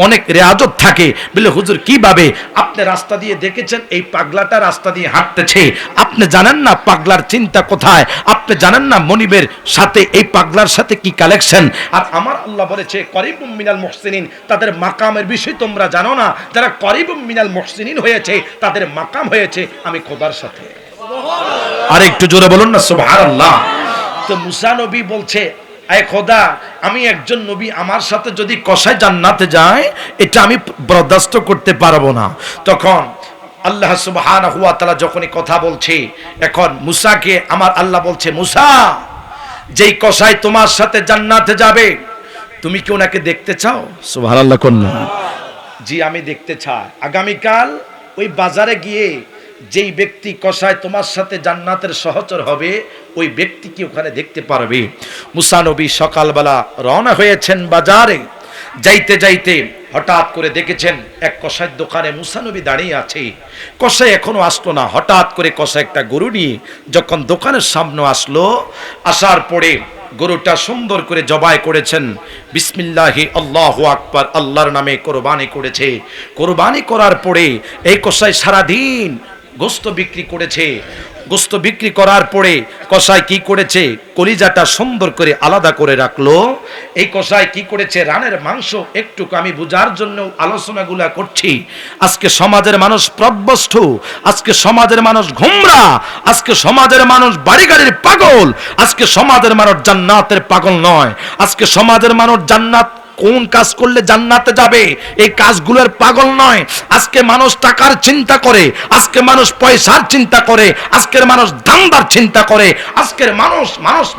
অনেক রেয়াজত থাকে। বলে হুজুর কিভাবে? আপনি রাস্তা দিয়ে দেখেছেন এই পাগলাটা রাস্তা দিয়ে হাঁটতেছে, আপনি জানেন না পাগলার চিন্তা কোথায়, আপনি জানেন না মনিবের সাথে এই পাগলার সাথে কি কালেকশন। আর আমার আল্লাহ বলেছে করিবুম মিনাল মুহসিনিন, তাদের মাকামের বিষয় তোমরা জানো না। যারা করিবুম মিনাল মুহসিনিন হয়েছে তাদের মাকাম হয়েছে আমি খোদার সাথে। আর একটু জোরে বলুন না সুবহানাল্লাহ। তো মুসা নবী বলছে আয় খোদা, আমি একজন নবী, আমার সাথে যদি কসাই জান্নাতে যায় এটা আমি বরদাস্ত করতে পারবো না। তখন আল্লাহ সুবহানাহু ওয়া তাআলা যখনই কথা বলছে, এখন মুসাকে আমার আল্লাহ বলছে, মুসা যেই কসাই তোমার সাথে জান্নাতে যাবে তুমি কি ওনাকে দেখতে চাও? সুবহানাল্লাহ কোন না? জি আমি দেখতে চাই। আগামীকাল ওই বাজারে গিয়ে যেই ব্যক্তি কসাই তোমার সাথে জান্নাতের সহচর হবে ওই ব্যক্তি কি ওখানে দেখতে পারবে। মুসা নবী সকালবেলা রওনা হয়েছেন বাজারে। যাইতে যাইতে হঠাৎ করে দেখেছেন এক কসাইয়ের দোকানে মুসা নবী দাঁড়িয়ে আছে। কসাই এখনো আসলো না। হঠাৎ করে কসাই একটা গরু নিয়ে যখন দোকানের সামনে আসলো, আসার পরে গরুটা সুন্দর করে জবাই করেছেন। বিসমিল্লাহি আল্লাহু আকবার, আল্লাহর নামে কোরবানি করেছে। কোরবানি করার পরে এই কসাই সারাদিন গোস্ত বিক্রি করেছে। গোস্ত বিক্রি করার পরে কসাই কি করেছে, কলিজাটা সুন্দর করে আলাদা করে রাখলো। এই কসাই কি করেছে, রানের মাংস একটুকু, আমি বোঝার জন্য আলোচনাগুলা করছি। আজকে সমাজের মানুষ প্রভ্রষ্ট, আজকে সমাজের মানুষ ঘুমরা, আজকে সমাজের মানুষ বাড়ি গাড়ির পাগল, আজকে সমাজের মানুষ জান্নাতের পাগল নয়। আজকে সমাজের মানুষ জান্নাত কোন কাজ করলে জান্নাতে যাবে এই কাজগুলোর পাগল নয়। আজকে মানুষ টাকার চিন্তা করে, আজকে মানুষ পয়সার চিন্তা করে, আজকের মানুষ দামদার চিন্তা করে, আজকের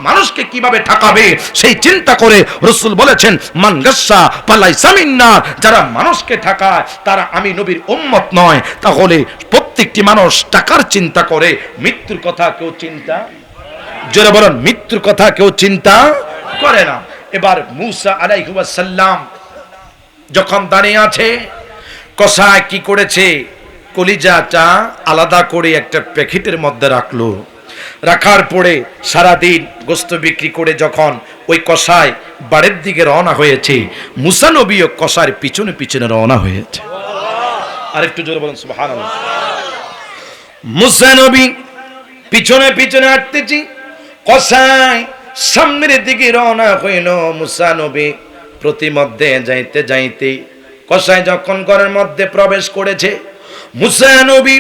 মানুষকে কিভাবে ঠকাবে সেই চিন্তা করে। রাসূল বলেছেন মান গাসসা ফালাইসা মিন্না, যারা মানুষকে ঠকায় তারা আমি নবীর উম্মত নয়। তাহলে প্রত্যেকটি মানুষ টাকার চিন্তা করে, মৃত্যুর কথা কেউ চিন্তা, জোরে বলেন, মৃত্যুর কথা কেউ চিন্তা করে না। এবার মুসা আলাইহিস সালাম যখন দাঁড়িয়ে আছে, কসাই কি করেছে, কলিজাটা আলাদা করে একটা প্যাকেটের মধ্যে রাখলো। রাখার পরে সারাদিন গোস্ত বিক্রি করে যখন ওই কসাই বাড়ির দিকে রওনা হয়েছে, মুসা নবীও কসাইয়ের পিছনে পিছনে রওনা হয়েছে। আরেকটু জোরে বলেন সুবহানাল্লাহ। মুসা নবী পিছনে পিছনে হাঁটতেছি, কসাই সামনের দিকে রওনা হইল। মুসা নবী প্রতিমধ্যে যাইতে যাইতে কসাই যখন ঘরের মধ্যে প্রবেশ করেছে, মুসা নবী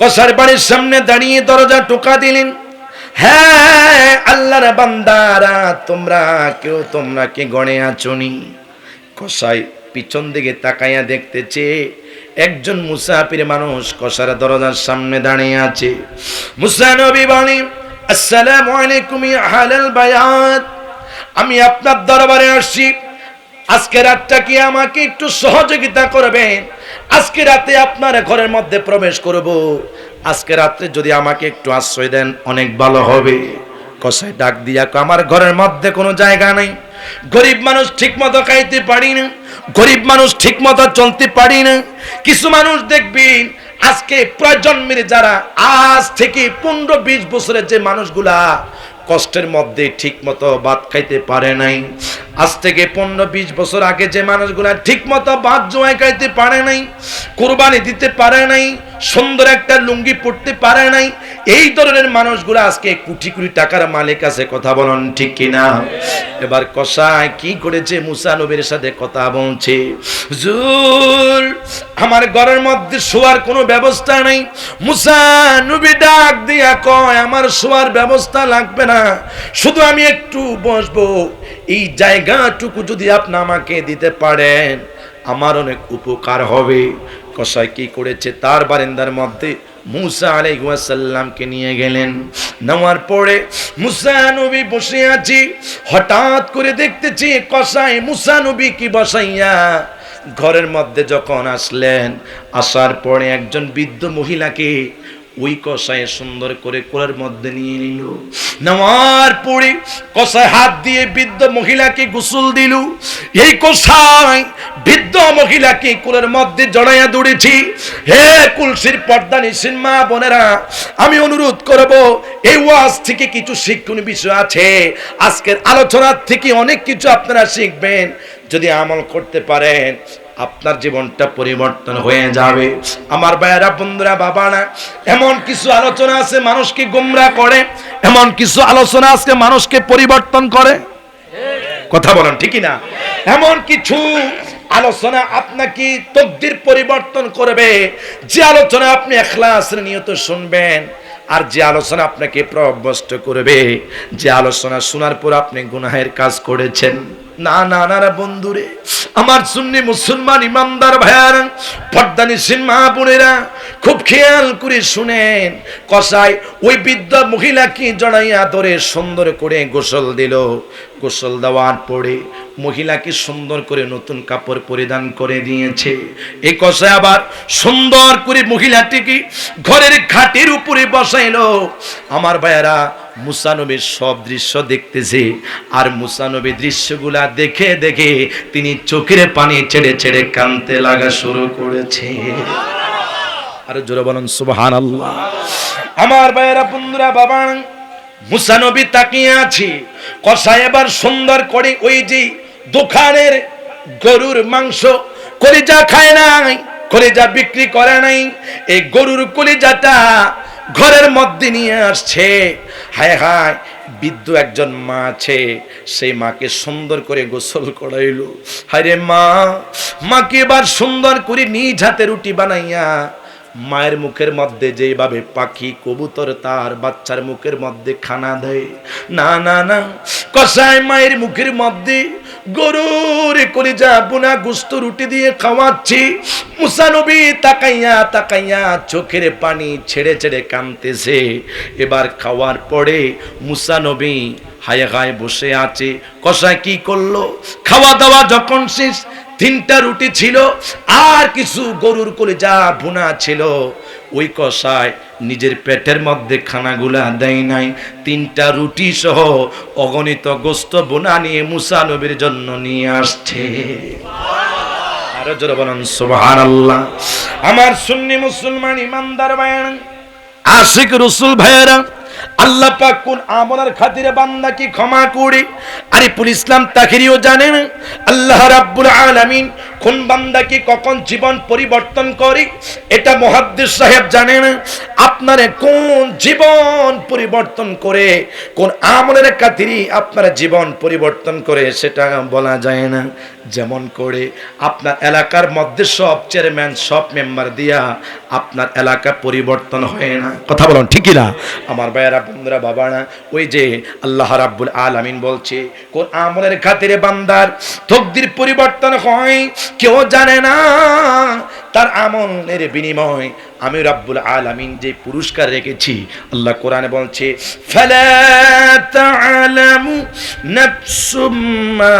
কসার বাড়ির সামনে দাঁড়িয়ে দরজা টোকা দিলেন। হ্যাঁ আল্লাহর বান্দারা, তোমরা কি গণে আছোনি? কসাই পিছন দিকে তাকাইয়া দেখতেছে একজন মুসাফির মানুষ কসার দরজার সামনে দাঁড়িয়ে আছে। মুসা নবী বলেন আসসালামু আলাইকুম ইয়া আহলাল বায়াত, আমি আপনার দরবারে আসছি। আজকে রাতটা কি আমাকে একটু সহযোগিতা করবেন? আজকে রাতে আপনার ঘরের মধ্যে প্রবেশ করব। আজকে রাতে যদি আমাকে একটু আশ্রয় দেন অনেক ভালো হবে। কসাই ডাক দিয়া আমার ঘরের মধ্যে কোনো জায়গা নেই, গরিব মানুষ ঠিক মতো খাইতে পারি না, গরিব মানুষ ঠিক মতো চলতে পারি না। কিছু মানুষ দেখবেন আজকে প্রজন্মের যারা আজ থেকে 15-20 বছরের যে মানুষগুলা কষ্টের মধ্যে ঠিক মতো ভাত খাইতে পারে নাই, আজ থেকে 15-20 বছর আগে যে মানুষগুলা ঠিক মতো ভাত জোয়াই খাইতে পারে নাই, কুরবানি দিতে পারে নাই, সুন্দর একটা লুঙ্গি পরতে পারে নাই, এই ধরনের মানুষগুলো আজকে কোটি কোটি টাকার মালিক আছে। কথা বলেন ঠিক কিনা? এবার কসাই কি করেছে, মুসা নবীর সাথে কথা বলছে। হুজুর আমার ঘরের মধ্যে শোয়ার কোনো ব্যবস্থা নেই। মুসা নবী ডাক দিয়া কয় আমার শোয়ার ব্যবস্থা লাগবে না, শুধু আমি একটু বসবো, এই জায়গাটুকু যদি আপনি আমাকে দিতে পারেন আমার অনেক উপকার হবে। কসাই কি করেছে, তার বারান্দার মধ্যে মুসা আলাইহিস সালামকে নিয়ে গেলেন। নেওয়ার পরে মুসা নবী বসে আছি, হঠাৎ করে দেখতেছি কসাই মুসা নবী কি বসাইয়া ঘরের মধ্যে যখন আসলেন, আসার পরে একজন বৃদ্ধ মহিলাকে ওই কসাই সুন্দর করে কোলের মধ্যে নিয়ে নিল। নেওয়ার পরে কসাই হাত দিয়ে বৃদ্ধ মহিলাকে গোসল দিল। এই কসাই বৃদ্ধ মহিলাকে কোলের মধ্যে জড়াইয়া ধরেছি। হে কুলসির পর্দা নিশিন মা বোনেরা, আমি অনুরোধ করব এই ওয়াজ থেকে কিছু শিক্ষণীয় বিষয় আছে। আজকের আলোচনার থেকে অনেক কিছু আপনারা শিখবেন যদি আমল করতে পারেন। আপনার জীবনটা পরিবর্তন হয়ে যাবে। আমার ভাইয়েরা, বন্ধুরা, বাবারা, এমন কিছু আলোচনা আছে মানুষকে গোমরা করে, এমন কিছু আলোচনা আজকে মানুষকে পরিবর্তন করে। কথা বলেন ঠিকই না? এমন কিছু আলোচনা আপনাকে তকদির পরিবর্তন করবে, যে আলোচনা আপনি ইখলাসের নিয়ত শুনবেন, আর যে আলোচনা আপনাকে প্রভ্রষ্ট করবে, যে আলোচনা শোনার পর আপনি গুনাহের কাজ করেছেন। না না না বন্ধুরে, আমার সুন্নি মুসলমান ইমানদার ভাইয়ারা, পর্দানিসীন মা বোনেরা, খুব খেয়াল করে শুনেন। কসাই ওই বৃদ্ধ মহিলাকে জড়াইয়া ধরে সুন্দর করে গোসল দিল। গোসল দেওয়ার পরে মহিলাকে সুন্দর করে নতুন কাপড় পরিধান করে দিয়েছে। এই কসাই আবার সুন্দর করে মহিলাটিকে ঘরের খাটের উপরে বসাইলো। আমার ভাইয়ারা, মুসা নবীর সব দৃশ্য দেখতেছে, আর মুসা নবী দৃশ্যগুলা দেখে দেখে তিনি চোখের পানি ছেড়ে ছেড়ে কাঁদতে লাগা শুরু করেছে। আর জোরে বলুন সুবহানাল্লাহ। আমার ভাইয়েরা, বন্ধুরা, বাবা, মুসা নবী তাকিয়ে আছে। কসাই এবার সুন্দর করে ওই যে দোকানের গরুর মাংস, কলিজা খায় নাই, কলিজা বিক্রি করে নাই, এই গরুর কলিজাটা ঘরের মধ্যে নিয়ে আসছে। হায় হায়, বৃদ্ধ একজন মা আছে, সেই মাকে সুন্দর করে গোসল করাইলো। হায় রে মা, মাকে এবার সুন্দর করে নিজ হাতে রুটি বানাইয়া মায়ের মুখের মধ্যে যেভাবে পাখি কবুতর তার বাচ্চার মুখের মধ্যে খানা দেয়, না না না, কসাই মায়ের মুখের মধ্যে গরুর কলিজা বোনা গোশত রুটি দিয়ে খাওয়াচ্ছি। মুসা নবী তাকাইয়া তাকাইয়া চোখের পানি ছেড়ে ছেড়ে কাঁদতেছে। এবার খাওয়ার পরে মুসা নবী হায় হায় বসে আছে। কসাই কি করলো? খাওয়া দাওয়া যখন শেষ, 3টা রুটি ছিল আর কিছু গরুর কলিজা ভুনা ছিল। ওই কসাই নিজের পেটের মধ্যে খানাগুলা দেয় নাই, 3টা রুটি সহ অগণিত গোশত বোনা নিয়ে মুসা নবীর জন্য নিয়ে আসছে। আরো জোরে বলুন সুবহানাল্লাহ। আমার সুন্নি মুসলমান ইমানদার ভাইরা, আশিক রাসূল ভাইরা, আল্লাহ পাক কোন আমলের খাতিরে বান্দাকে ক্ষমা করে, আরিফুল ইসলাম তাহিরিও জানেন আল্লাহ রাব্বুল আলামিন কোন বান্দাকে কখন জীবন পরিবর্তন করে, এটা মুহাদ্দিস সাহেব জানেন। আপনারে কোন জীবন পরিবর্তন করে, কোন আমলের খাতিরে আপনার জীবন পরিবর্তন করে, সেটা বলা যায় না। যেমন করে আপনার এলাকার মধ্যে সব চেয়ারম্যান, সব মেম্বার দিয়া আপনার এলাকা পরিবর্তন হয় না। কথা বলুন ঠিকই না? আমার ভাইয়েরা, বন্ধুরা, বাবারা, ওই যে আল্লাহ রাব্বুল আলামিন বলছে কোন আমলের খাতিরে বান্দার তকদির পরিবর্তন হয় কেউ জানে না। তার আমলের বিনিময় আমি রাব্বুল আলামিন যে পুরস্কার রেখেছি, আল্লাহ কোরআনে বলছে ফালা তা'লামু নাফসুম মা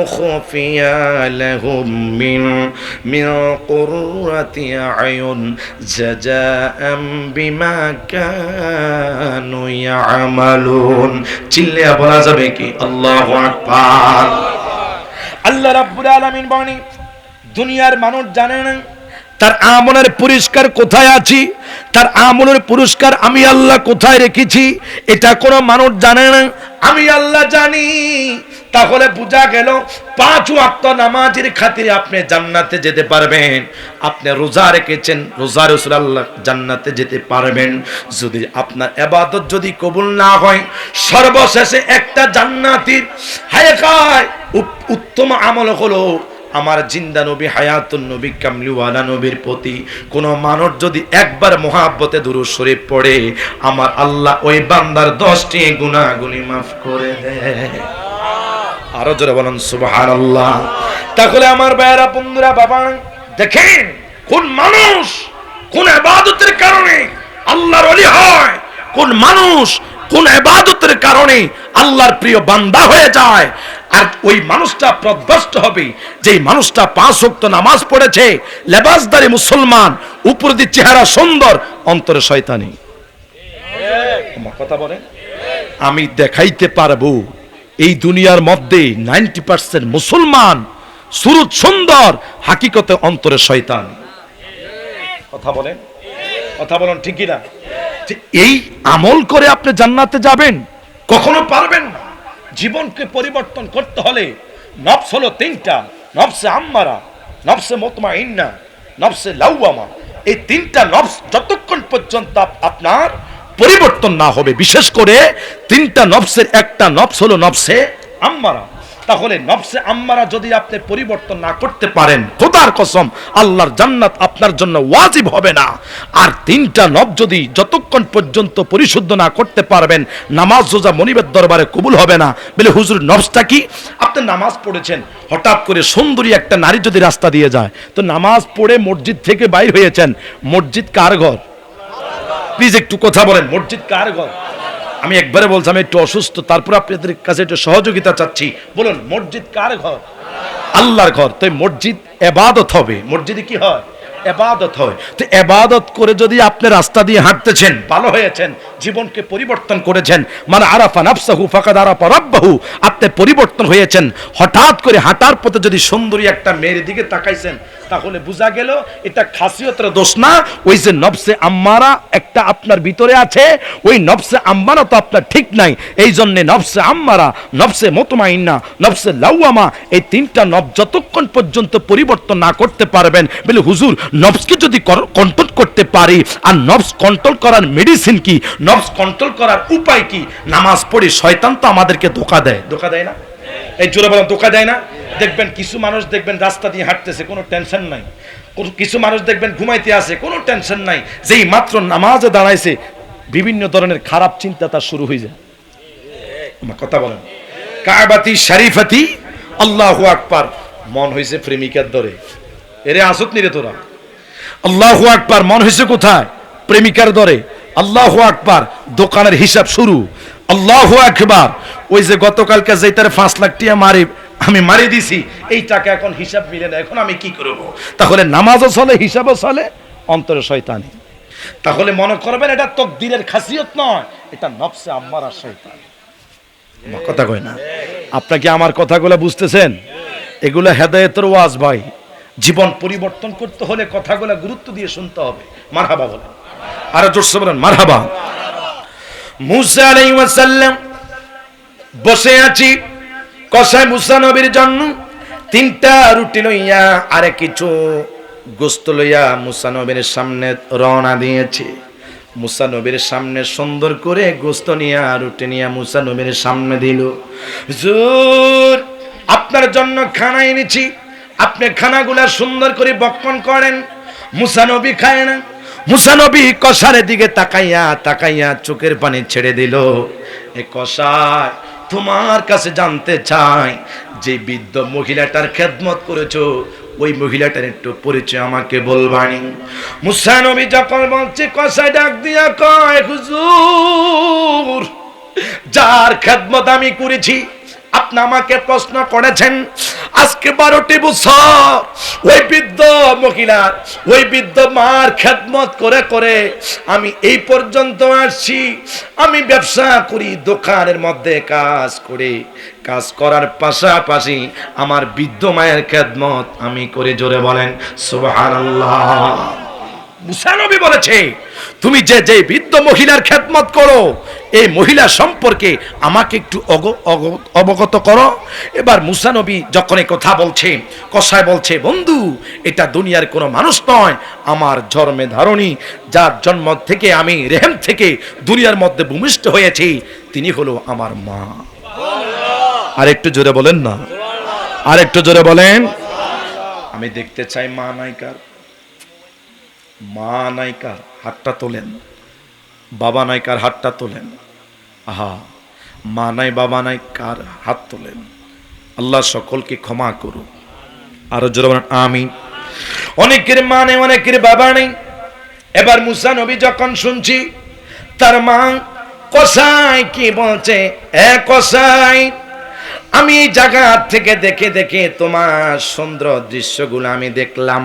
উখফিয়া লাহুম মিন কুররাতি আয়ুন জাযাআম বিমা কানু ইয়ামালুন। চিল্লিয়া বলা যাবে কি আল্লাহু আকবার। আল্লাহ রাব্বুল আলামিন বলেন দুনিয়ার মানুষ জানে না তার আমলের পুরস্কার কোথায় আছে, তার আমলের পুরস্কার আমি আল্লাহ কোথায় রেখেছি, এটা কোনো মানুষ জানে না, আমি আল্লাহ জানি। তাহলে বোঝা গেল 5 ওয়াক্ত নামাজের খাতিরে আপনি জান্নাতে যেতে পারবেন। আপনি রোজা রেখেছেন, রোজার রাসূল আল্লাহ জান্নাতে যেতে পারবেন। যদি আপনার ইবাদত যদি কবুল না হয়, সর্বশেষে একটা জান্নাতীর হায়াকায় উত্তম আমল হলো আমার জিন্দা নবী হায়াতুন নবী কামলিওয়ালা নবীর প্রতি কোন মানুষ যদি একবার মহাব্বতে দুরূদ শরীফ পড়ে, আমার আল্লাহ ওই বান্দার 10টি গুনাহগুলি মাফ করে দেয়। আরো জোরে বলুন সুবহানাল্লাহ। তাহলে আমার ভাইরা, বন্ধুরা, বাবা, দেখেন কোন মানুষ কোন ইবাদতের কারণে আল্লাহর ওলি হয়, কোন মানুষ কোন ইবাদতের কারণে আল্লাহর প্রিয় বান্দা হয়ে যায়। আর ওই মানুষটা পথভ্রষ্ট হবে যেই মানুষটা 5 ওয়াক্ত নামাজ পড়েছে, লেবাসদারি মুসলমান, উপর দিয়ে চেহারা সুন্দর, অন্তরে শয়তানি। আমার কথা বলেন, আমি দেখাইতে পারবো এই দুনিয়ার মধ্যে 90% মুসলমান সুরত সুন্দর, হাকিকতে অন্তরে শয়তান। কথা বলেন, কথা বলেন ঠিকই না? এই আমল করে আপনি জান্নাতে যাবেন কখনো পারবেন না। জীবনকে পরিবর্তন করতে হলে নফস হলো 3টা, নফসে আম্মারা, নফসে মুতমাইন্না, নফসে লাওয়ামা, এই তিনটা নফস যতক্ষণ পর্যন্ত আপনার পরিবর্তন না হবে, বিশেষ করে তিনটা নফসের একটা নফস হলো নফসে আম্মারা। তাহলে নফসে আম্মারা যদি আপনি পরিবর্তন না করতে পারেন, খোদার কসম আল্লাহর জান্নাত আপনার জন্য ওয়াজিব হবে না। আর তিনটা নফস যদি যতক্ষণ পর্যন্ত পরিশুদ্ধ না করতে পারবেন, নামাজ রোজা মনিবের দরবারে কবুল হবে না। বলে হুজুর নফসটা কি? আপনি নামাজ পড়েছেন, হঠাৎ করে সুন্দরী একটা নারী যদি রাস্তা দিয়ে যায়, তো নামাজ পড়ে মসজিদ থেকে বাইর হয়েছেন, মসজিদ কার ঘর? প্লিজ একটু কথা বলেন, মসজিদ কার ঘর? আমি একবারে বলছি, আমি একটু অসুস্থ, তারপর আপনাদের কাছে একটু সহযোগিতা চাচ্ছি। বলুন, মসজিদ কার ঘর? আল্লাহর ঘর। তো মসজিদ ইবাদত হবে, মসজিদে কি হয়? ইবাদত হয়। তো ইবাদত করে যদি আপনি রাস্তা দিয়ে হাঁটতেছেন, ভালো হয়েছেন, জীবনকে পরিবর্তন করেছেন, মানে আরাফা নাফসাহু ফাকাদ আরাফা রাব্বাহু, আপনি পরিবর্তন হয়েছেন। হঠাৎ করে হাঁটার পথে যদি সুন্দরী একটা মেয়ের দিকে তাকাইছেন, তাহলে বোঝা গেল এটা খাসিয়তের দোষ না, ওই যে নফসে আম্মারা একটা আপনার ভিতরে আছে, ওই নফসে আম্মারা তো আপনার ঠিক নাই। এই জন্য নফসে আম্মারা, নফসে মুতমাইন্না, নফসে লাওয়ামা, এই তিনটা নফস যতক্ষণ পর্যন্ত পরিবর্তন না করতে পারবেন, বলে হুজুর নফসকে যদি কন্ট্রোল করতে পারি, আর নফস কন্ট্রোল করার মেডিসিন কি, নফস কন্ট্রোল করার উপায় কি? নামাজ পড়ে শয়তান তো আমাদেরকে ধোঁকা দেয়, ধোঁকা দেয় না? এই জোরে বলেন, ধোঁকা দেয় না? দেখবেন কিছু মানুষ দেখবেন রাস্তা দিয়ে হাঁটতেছে, কোনো টেনশন নাই। কিছু মানুষ দেখবেন ঘুমাইতে আসে, কোনো টেনশন নাই। যেই মাত্র নামাজে দাঁড়াইছে, বিভিন্ন ধরনের খারাপ চিন্তা তার শুরু হয়ে যায়। আমার কথা বলেন, কাবাতি শরীফাতি আল্লাহু আকবার, মন হইছে প্রেমিকার দরে। এরে আসত নিরে তোরা, আল্লাহু আকবার, মন হইছে কোথায়? প্রেমিকার দরে। আল্লাহু আকবার, দোকানের হিসাব শুরু। আল্লাহু আকবার, ওই যে গতকালকে যেটার 5 লাখ টাকা আমি মারি দিছি, এই টাকা এখন হিসাব মিলে না, এখন আমি কি করব? তাহলে নামাজও চলে, হিসাবও চলে, অন্তরে শয়তানি। তাহলে মনে করবেন এটা তাকদীরের খাসিয়ত নয়, এটা নফসে আম্মারা শয়তান। কথা কয় না? আপনাকে আমার কথাগুলো বুঝতেছেন? এগুলো হেদায়েতের ওয়াজ ভাই। জীবন পরিবর্তন করতে হলে কথাগুলো গুরুত্ব দিয়ে শুনতে হবে। মারহাবা বলেন, আরো জোরসে বলেন মারহাবা। মুসা আলাইহিস সালাম বসে আছি, কসাই মুসা নবীর জন্য 3টা রুটি লইয়া আরে কিছু গোস্ত লইয়া মুসা নবীর সামনে রওনা দিয়েছে। মুসা নবীর সামনে সুন্দর করে গোস্ত নিয়া রুটি নিয়া মুসা নবীর সামনে দিল। হুজুর, আপনার জন্য খানা এনেছি, আপনি খানাগুলা সুন্দর করে বক্ষণ করেন। মুসা নবী খায় না। মুসা নবী কসারের দিকে তাকাইয়া তাকাইয়া চোখের পানি ছেড়ে দিল। এ কসাই, তোমার কাছে জানতে চাই, যে বৃদ্ধ মহিলাটার খেদমত করেছো, ওই মহিলাটার একটু পরিচয় আমাকে বলবানি? মুসা নবী যখন বলছে, কসাই ডাক দিয়া কয়, হুজুর, যার খেদমত আমি করেছি, আপনি আমাকে প্রশ্ন করেছেন, আজকে 12টি বছর ওই বৃদ্ধ মহিলার, ওই বৃদ্ধ মার খেদমত করে করে আমি এই পর্যন্ত আসছি। আমি ব্যবসা করি, দোকানের মধ্যে কাজ করি, কাজ করার পাশাপাশি আমার বৃদ্ধ মায়ের খেদমত আমি করে। জোরে বলেন সুবহানাল্লাহ। মুসা নবী বলেছে, তুমি যে যে বৃদ্ধ মহিলার খেদমত করো, এই মহিলা সম্পর্কে আমাকে একটু অবগত করো। এবার মুসা নবী যখন এই কথা বলছে, কসাই বলছে, বন্ধু, এটা দুনিয়ার কোনো মানুষ নয়, আমার জন্মে ধারণী, যার জন্ম থেকে আমি রেহেম থেকে দুনিয়ার মধ্যে ভূমিষ্ঠ হয়েছি, তিনি হলো আমার মা। আর একটু জোরে বলেন না, আর একটু জোরে বলেন। আমি দেখতে চাই মা নায়িকার, মা নায়িকার হাতটা তোলেন, বাবা নায়িকার হাতটা তোলেন। আহা, মা নাই বাবা নাই, কার হাত তোলেন? আল্লাহ সকলকে ক্ষমা করুন। আরো জোরে বলেন আমিন। অনেকের মা নেই, অনেকের বাবা নেই। এবার মুসা নবী যখন শুনছি, তার মা কসাই কি বলছে, এ কসাই, আমি এই জায়গা থেকে দেখে দেখে তোমার সুন্দর দৃশ্যগুলো আমি দেখলাম,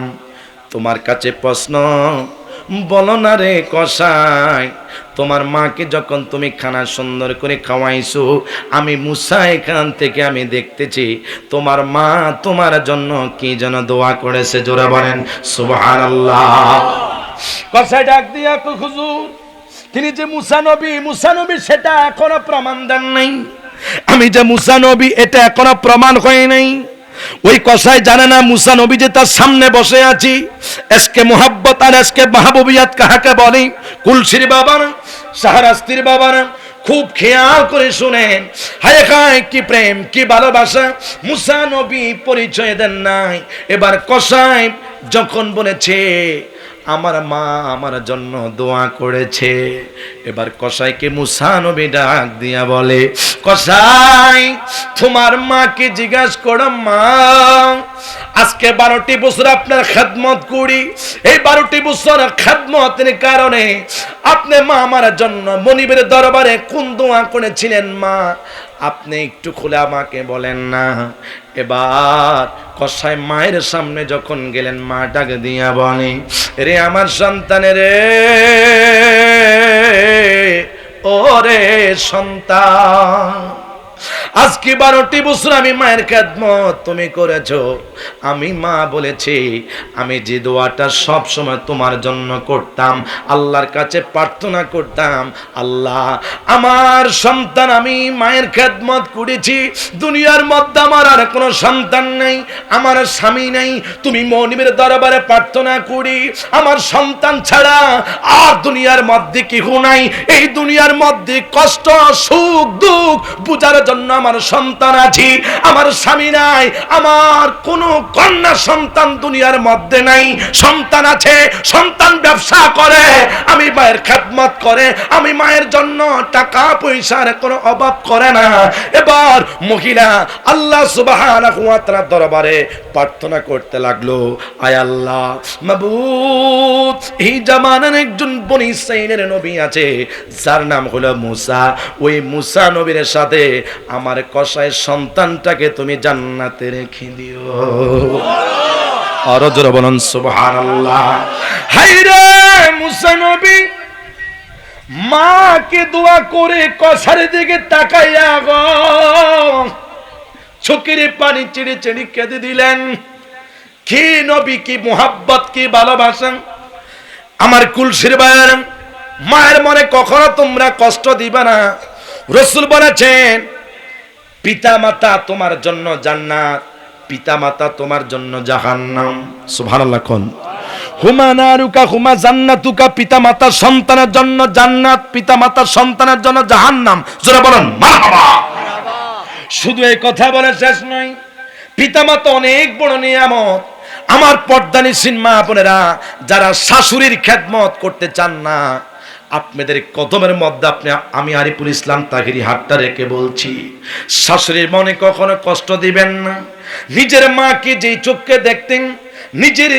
তোমার কাছে প্রশ্ন, বলো না রে কসাই, তোমার মাকে যখন তুমি খানা সুন্দর করে খাওয়াইছো, আমি মুসা এখান থেকে আমি দেখতেছি তোমার মা তোমার জন্য কি যেন দোয়া করেছে। জোরে বলেন সুবহানাল্লাহ। কসাই ডাক দিয়া কই, হুজুর, তিনি যে মুসা নবী সেটা এখনো প্রমাণ দেন নাই। আমি যে মুসা নবী এটা এখনো প্রমাণ হয় নাই। ওই কসাই জানে না মুসা নবী যে তার সামনে বসে আছি। এসকে মোহাব্বত আর এসকে মাহবুবিয়াত কাহাকে বলে? কুলসির বাবা না, শাহরাস্তির বাবা না, খুব খেয়াল করে শুনেন। হায় হায় কি প্রেম, কি ভালোবাসা। মুসা নবী পরিচয় দেন নাই। এবার কসাই যখন বলেছে আমার মা আমার জন্য দোয়া করেছে, এবার কসাইকে মুসা নবী ডাক দিয়া বলে, কসাই তোমার মাকে জিজ্ঞাসা করো, মা আজকে 12টি বছর আপনার খেদমত করি, এই 12টি বছর খেদমতের কারণে আপনি মা আমার জন্য মনিবের দরবারে কোন দোয়া করেছিলেন মা, আপনি একটু খুলে আমাকে বলেন না। এবার কসাই মায়ের সামনে যখন গেলেন, মা ডাক দিয়া বলে, রে আমার সন্তানের রে, ওরে সন্তান, আজকে 12টি বছর আমি মায়ের খেদমত তুমি করেছো। আমি মা বলেছি আমি যে দোয়াটা সব সময় তোমার জন্য করতাম, আল্লাহর কাছে প্রার্থনা করতাম, আল্লাহ আমার সন্তান, আমি মায়ের খেদমত করেছি, দুনিয়ার মধ্যে আমার আর কোনো সন্তান নেই, আমার স্বামী নেই, তুমি মনিবের দরবারে প্রার্থনা করি আমার সন্তান ছাড়া আর দুনিয়ার মধ্যে কেউ নাই, এই দুনিয়ার মধ্যে কষ্ট সুখ দুঃখ বুঝার জন্য আমার সন্তান আছে, আমার স্বামী নাই, আমার কোনো কন্যা সন্তান দুনিয়ার মধ্যে নাই, সন্তান আছে, সন্তান ব্যবসা করে, আমি মায়ের খেদমত করে, আমি মায়ের জন্য টাকা পয়সার কোনো অভাব করে না। এবার মহিলা আল্লাহ সুবহানাহু ওয়া তাআলার দরবারে প্রার্থনা করতে লাগলো, আয় আল্লাহ মাবুদ, এই জামানার একজন বনি ইসরাঈলের নবী আছে যার নাম হলো মুসা, ওই মুসা নবীর সাথে আমার কসাই সন্তানটাকে তুমি জান্নাতে রেখে দিও। আর জোরে বলুন সুবহানাল্লাহ। হায়রে মুসা নবী মাকে দোয়া করে কসার দিকে তাকাইয়া গো চোখের পানি ছেড়ে ছেড়ে কেঁদে দিলেন। কি নবী, কি মুহাব্বত, কি ভালোবাসা। আমার কুলসির ভাইয়েরা, মায়ের মনে কখনো তোমরা কষ্ট দিবা না। রাসূল বলেছেন পিতা মাতা তোমার জন্য জান্নাত, পিতা মাতা তোমার জন্য জাহান্নাম। সুবহানাল্লাহ। কোন হুমা নারুকা হুমা জান্নাতুকা, পিতা মাতা সন্তানের জন্য জান্নাত, পিতা মাতা সন্তানের জন্য জাহান্নাম। জোরে বলেন মারহাবা। শুধু এই কথা বলে শেষ নয়, পিতা মাতা অনেক বড় নিয়ামত। আমার পর্দানিসীন মা বোনেরা, যারা শাশুড়ির খেদমত করতে চান না, আপনাদের কদমের মধ্যে আমি আরিফুল ইসলাম তাহিরি হাতটা রেখে বলছি, শাশুড়ির মনে কখনো কষ্ট দিবেন না। নিজের মাকে যেই চোখকে দেখতেন, নিজের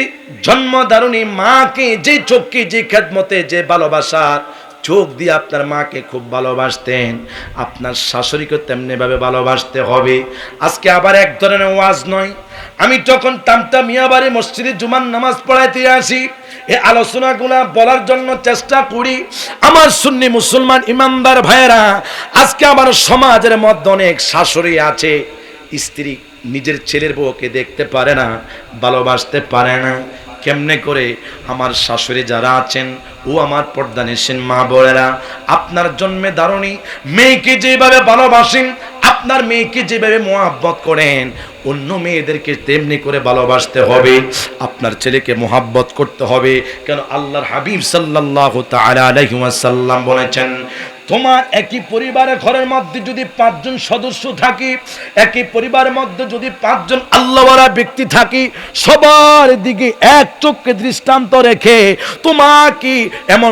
জন্মধারণী মাকে যে চোখকে, যে খেদমতে, যে ভালোবাসার চোখ দিয়ে আপনার মাকে খুব ভালোবাসতেন, আপনার শাশুড়িকে তেমনি ভাবে ভালোবাসতে হবে। আজকে আবার এক ধরনের ওয়াজ নয়, আমি যখন টামটা মিয়াবাড়ি মসজিদে জুমার নামাজ পড়াইতে আসি, এই আলোচনাগুলা বলার জন্য চেষ্টা করি। আমার সুন্নি মুসলমান ইমানদার ভাইয়েরা, আজকে আমার সমাজের মধ্যে অনেক শাশুড়ি আছে, স্ত্রী নিজের ছেলের বউকে দেখতে পারে না, ভালোবাসতে পারে না। কেমনে করে আমার শাশুড়ি যারা আছেন, ও আমার পর্দানিসীন মা বোনেরা, আপনার জন্মে ধারণী মেয়েকে যেভাবে ভালোবাসেন, আপনার মেয়েকে যেভাবে মোহাব্বত করেন, অন্য মেয়েদেরকে তেমনি করে ভালোবাসতে হবে। আপনার ছেলেকে মোহাব্বত করতে হবে। কেন আল্লাহর হাবিব সাল্লাল্লাহু তাআলা আলাইহি ওয়াসাল্লাম বলেছেন, তোমার একই পরিবারের ঘরের মধ্যে যদি 5 জন সদস্য থাকে, একই পরিবারের মধ্যে যদি 5 জন আল্লাহওয়ালা ব্যক্তি থাকে, সবার দিকে এক চোখে দৃষ্টান্ত রেখে তোমাকে এমন